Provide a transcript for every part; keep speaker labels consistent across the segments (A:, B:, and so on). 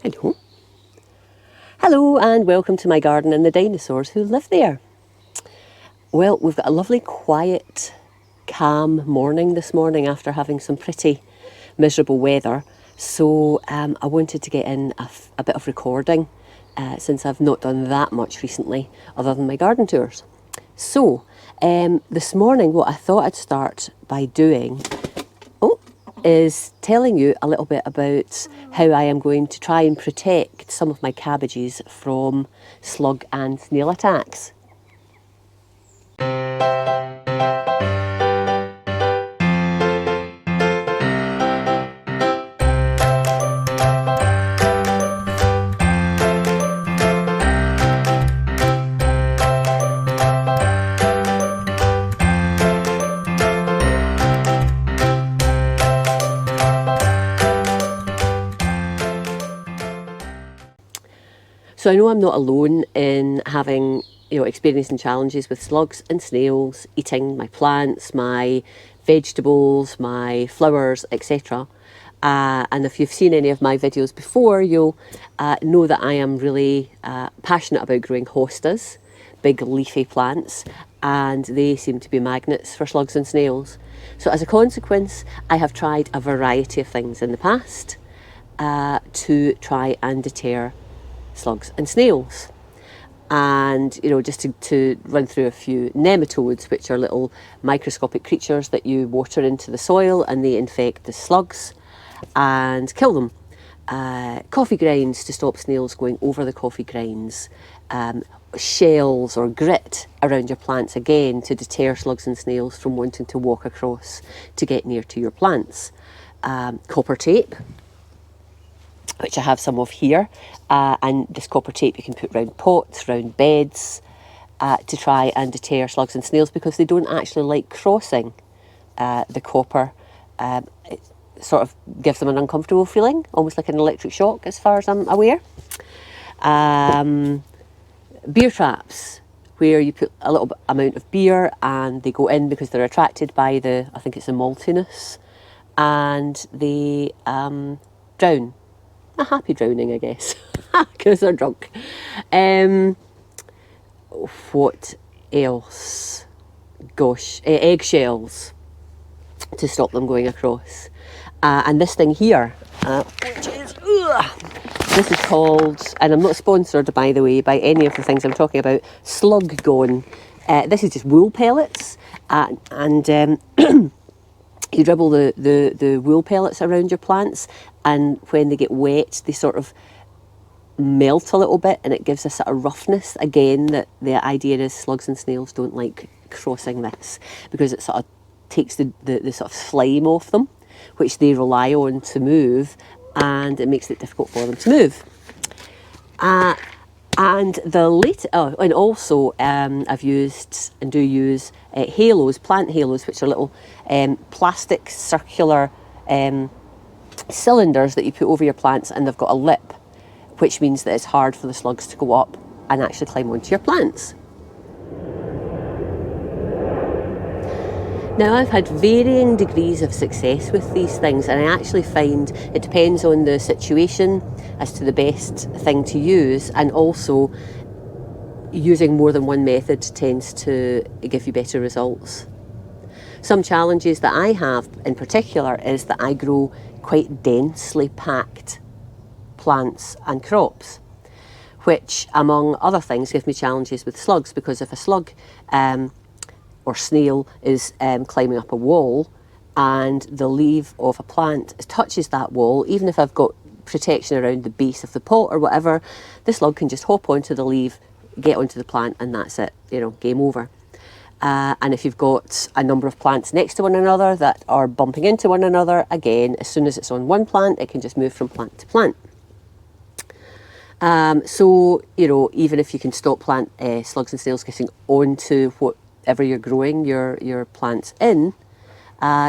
A: Hello. Hello and welcome to my garden and the dinosaurs who live there. Well, we've got a lovely quiet, calm morning this morning after having some pretty miserable weather. So I wanted to get in a bit of recording since I've not done that much recently other than my garden tours. So this morning what I thought I'd start by doing is telling you a little bit about how I am going to try and protect some of my cabbages from slug and snail attacks. So I know I'm not alone in having, experiencing challenges with slugs and snails eating my plants, my vegetables, my flowers, etc. And if you've seen any of my videos before, you'll know that I am really passionate about growing hostas, big leafy plants, and they seem to be magnets for slugs and snails. So as a consequence, I have tried a variety of things in the past to try and deter slugs and snails. And just to run through a few nematodes, which are little microscopic creatures that you water into the soil and they infect the slugs and kill them. Coffee grinds to stop snails going over the coffee grinds. Shells or grit around your plants, again to deter slugs and snails from wanting to walk across to get near to your plants. Copper tape, which I have some of here, and this copper tape you can put round pots, round beds, to try and deter slugs and snails because they don't actually like crossing the copper. It sort of gives them an uncomfortable feeling, almost like an electric shock as far as I'm aware. Beer traps, where you put a little amount of beer and they go in because they're attracted by the maltiness, and they drown. A happy drowning, I guess, because they're drunk. What else? Gosh, eggshells to stop them going across. And this thing here, which is, this is called, and I'm not sponsored, by the way, by any of the things I'm talking about, slug gone. This is just wool pellets, and you dribble the wool pellets around your plants, and when they get wet they sort of melt a little bit and it gives a sort of roughness. Again, that the idea is slugs and snails don't like crossing this because it sort of takes the sort of slime off them, which they rely on to move, and it makes it difficult for them to move. And and also I've used and do use halos, plant halos, which are little plastic circular cylinders that you put over your plants, and they've got a lip, which means that it's hard for the slugs to go up and actually climb onto your plants. Now, I've had varying degrees of success with these things, and I actually find it depends on the situation as to the best thing to use, and also using more than one method tends to give you better results. Some challenges that I have in particular is that I grow quite densely packed plants and crops, which among other things give me challenges with slugs, because if a slug or snail is climbing up a wall and the leaf of a plant touches that wall, even if I've got protection around the base of the pot or whatever, the slug can just hop onto the leaf, get onto the plant, and that's it, game over. And if you've got a number of plants next to one another that are bumping into one another, again, as soon as it's on one plant, it can just move from plant to plant. So, even if you can stop slugs and snails getting onto whatever you're growing your plants in,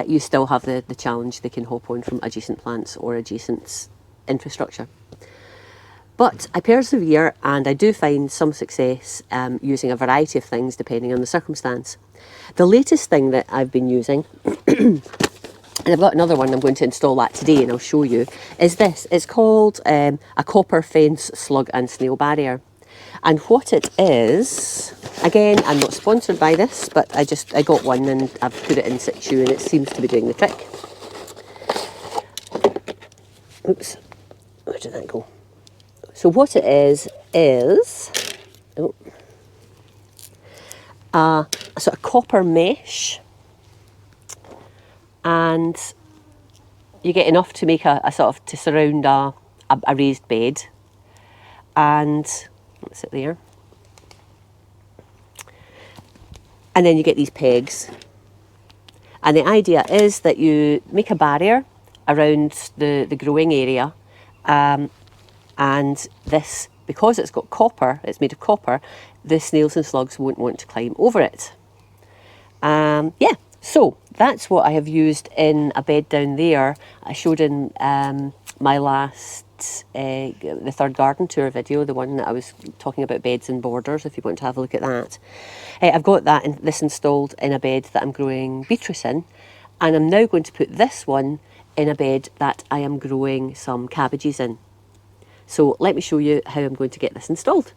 A: you still have the challenge they can hop on from adjacent plants or adjacent infrastructure. But I persevere, and I do find some success using a variety of things depending on the circumstance. The latest thing that I've been using and I've got another one I'm going to install that today and I'll show you, is this. It's called a copper fence slug and snail barrier. And what it is, again, I'm not sponsored by this, but I got one and I've put it in situ and it seems to be doing the trick. Oops, where did that go? So what it is oh, a sort of copper mesh, and you get enough to make a sort of, to surround a raised bed. And that's it there. And then you get these pegs. And the idea is that you make a barrier around the growing area. And this, because it's got copper, it's made of copper, the snails and slugs won't want to climb over it. Yeah, so that's what I have used in a bed down there. I showed in my last, the third garden tour video, the one that I was talking about beds and borders, if you want to have a look at that. I've got this installed in a bed that I'm growing beetroot in, and I'm now going to put this one in a bed that I am growing some cabbages in. So let me show you how I'm going to get this installed.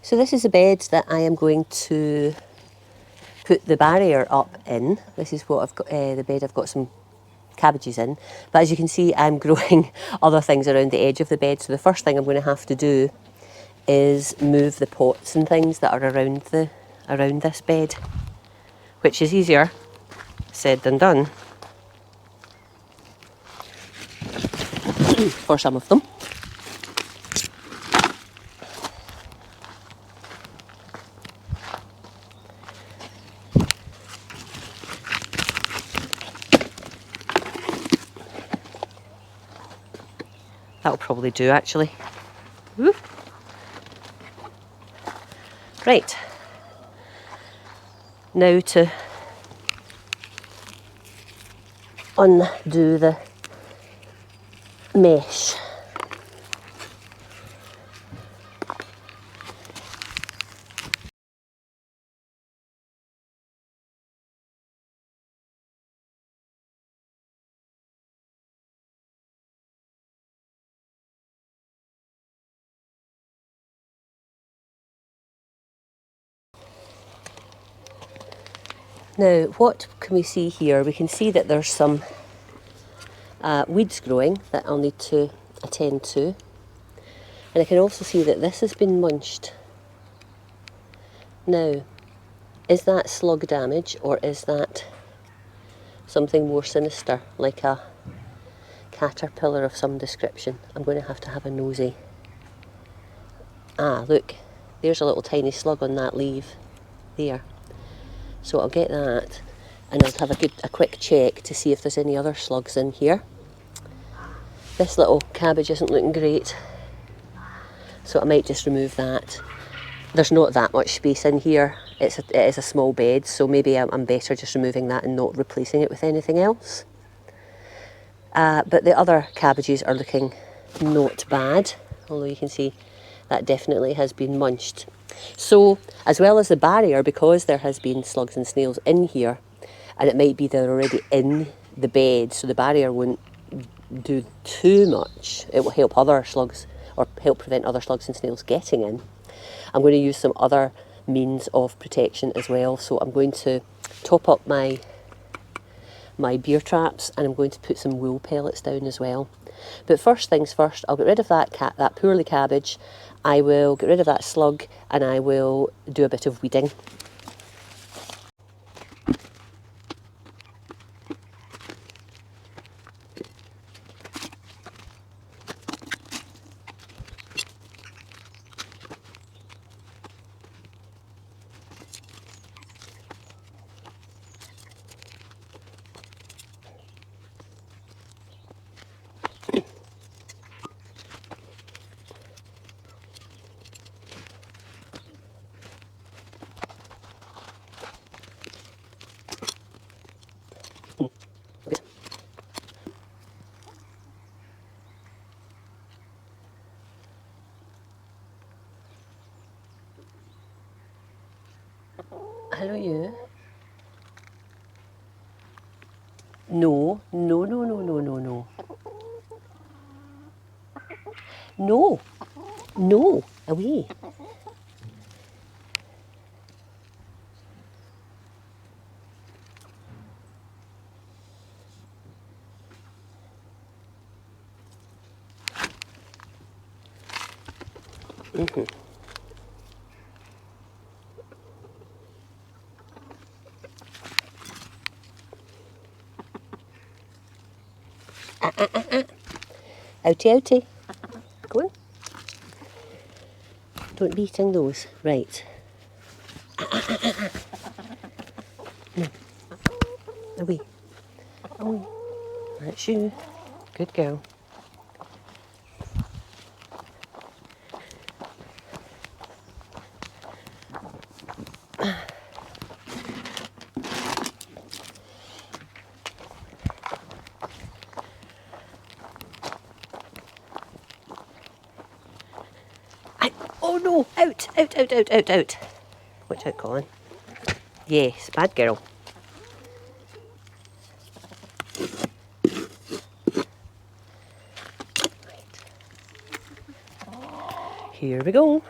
A: So this is a bed that I am going to put the barrier up in. This is what I've got, the bed I've got some cabbages in. But as you can see, I'm growing other things around the edge of the bed. So the first thing I'm going to have to do is move the pots and things that are around this bed, which is easier said than done for some of them. That'll probably do, actually. Woo. Right. Now to undo the mesh. Now, what can we see here? We can see that there's some weeds growing that I'll need to attend to. And I can also see that this has been munched. Now, is that slug damage, or is that something more sinister, like a caterpillar of some description? I'm going to have a nosy. Ah, look, there's a little tiny slug on that leaf there. So I'll get that, and I'll have a quick check to see if there's any other slugs in here. This little cabbage isn't looking great, so I might just remove that. There's not that much space in here. It is a small bed, so maybe I'm better just removing that and not replacing it with anything else. But the other cabbages are looking not bad, although you can see that definitely has been munched. So, as well as the barrier, because there has been slugs and snails in here, and it might be they're already in the bed, so the barrier won't do too much. It will help other slugs, or help prevent other slugs and snails getting in. I'm going to use some other means of protection as well. So I'm going to top up my beer traps, and I'm going to put some wool pellets down as well. But first things first, I'll get rid of that poorly cabbage. I will get rid of that slug, and I will do a bit of weeding. No, no, no, no, no, no, no. No, no, away. Mm-hmm. Outie, outie. Go on. Don't be eating those. Right. No. Away. Away. That's you. Good girl. Oh no! Out! Out! Out! Out! Out! Out! Watch out, Colin. Yes, bad girl. Here we go.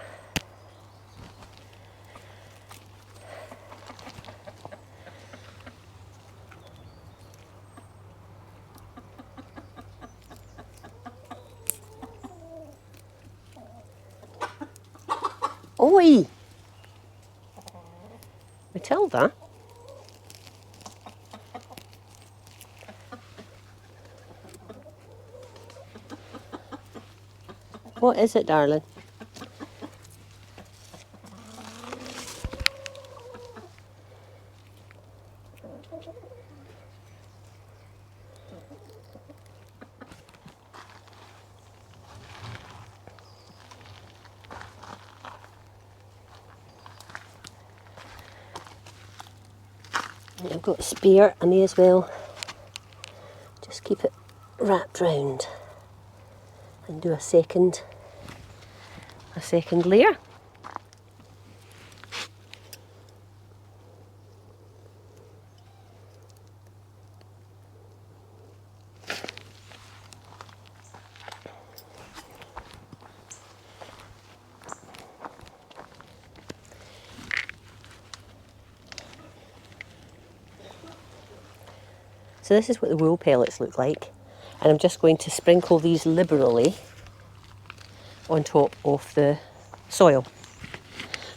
A: Oi! Matilda? What is it, darling? I've got a spear, I may as well just keep it wrapped round and do a second layer. So this is what the wool pellets look like, and I'm just going to sprinkle these liberally on top of the soil.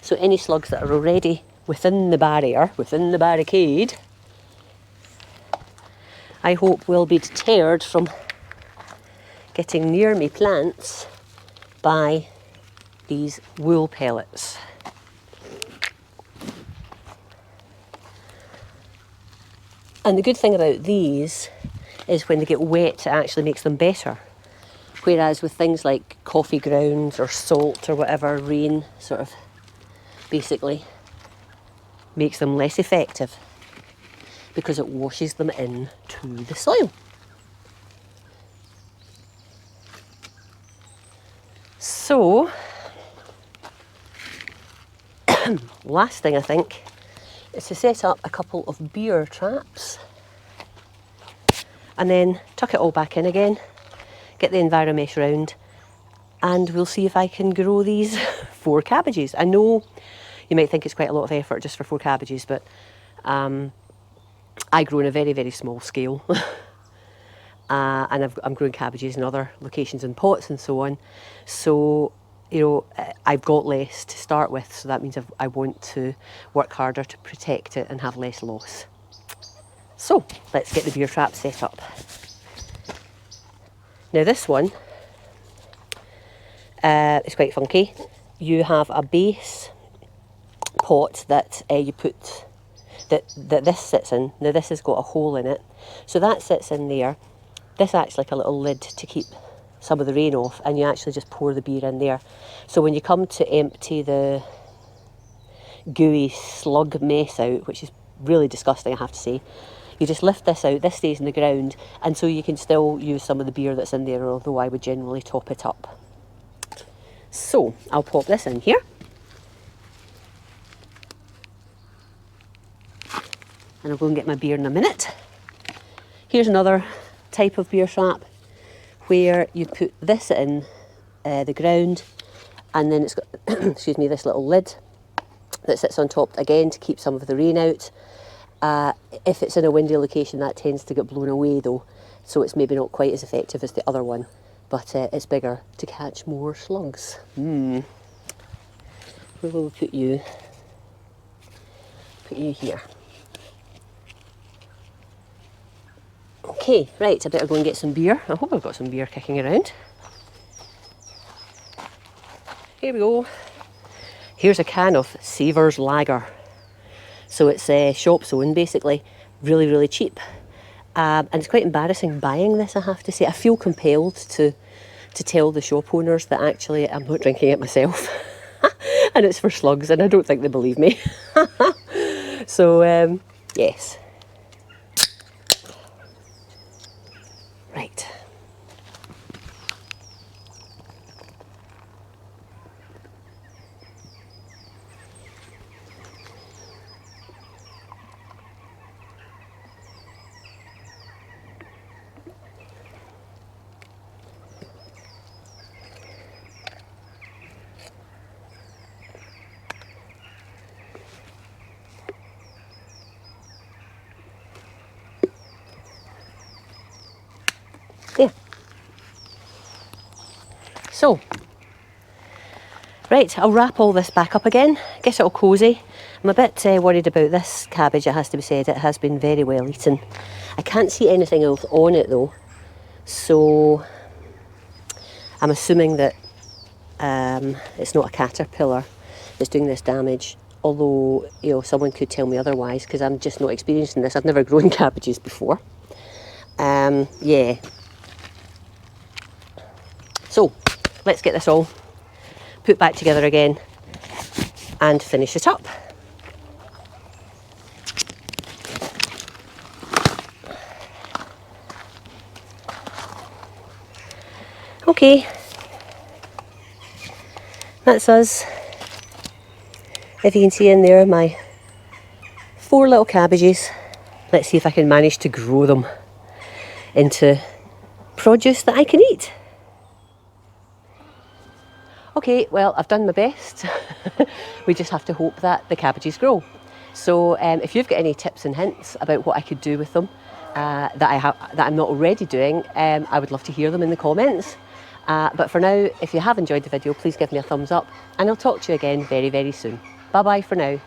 A: So any slugs that are already within the barrier, within the barricade, I hope will be deterred from getting near me plants by these wool pellets. And the good thing about these is when they get wet, it actually makes them better. Whereas with things like coffee grounds or salt or whatever, rain sort of basically makes them less effective because it washes them into the soil. So, last thing I think is to set up a couple of beer traps and then tuck it all back in again, get the enviromesh round, and we'll see if I can grow these 4 cabbages. I know you might think it's quite a lot of effort just for 4 cabbages, but I grow on a very, very small scale. And I'm growing cabbages in other locations in pots and so on. So, you know, I've got less to start with, so that means I want to work harder to protect it and have less loss. So, let's get the beer trap set up. Now this one is quite funky. You have a base pot that you put, that this sits in. Now this has got a hole in it. So that sits in there. This acts like a little lid to keep some of the rain off, and you actually just pour the beer in there. So when you come to empty the gooey slug mess out, which is really disgusting, I have to say, you just lift this out, this stays in the ground, and so you can still use some of the beer that's in there, although I would generally top it up. So I'll pop this in here. And I'll go and get my beer in a minute. Here's another type of beer trap where you put this in the ground, and then it's got excuse me, this little lid that sits on top again to keep some of the rain out. If it's in a windy location, that tends to get blown away though, so it's maybe not quite as effective as the other one, but it's bigger to catch more slugs. Where will we put you? Put you here. Okay, right, I better go and get some beer. I hope I've got some beer kicking around. Here we go. Here's a can of Savers Lager. So it's shop's own basically, really, really cheap. And it's quite embarrassing buying this, I have to say. I feel compelled to tell the shop owners that actually I'm not drinking it myself. And it's for slugs, and I don't think they believe me. So, yes. Right. There. So, right, I'll wrap all this back up again, get it all cosy. I'm a bit worried about this cabbage, it has to be said. It has been very well eaten. I can't see anything else on it though, so I'm assuming that it's not a caterpillar that's doing this damage, although, you know, someone could tell me otherwise, because I'm just not experiencing this. I've never grown cabbages before. Yeah. So, let's get this all put back together again and finish it up. Okay, that's us. If you can see in there, my 4 little cabbages. Let's see if I can manage to grow them into produce that I can eat. Okay, well, I've done my best. We just have to hope that the cabbages grow. So if you've got any tips and hints about what I could do with them that I'm not already doing, I would love to hear them in the comments. But for now, if you have enjoyed the video, please give me a thumbs up, and I'll talk to you again very, very soon. Bye bye for now.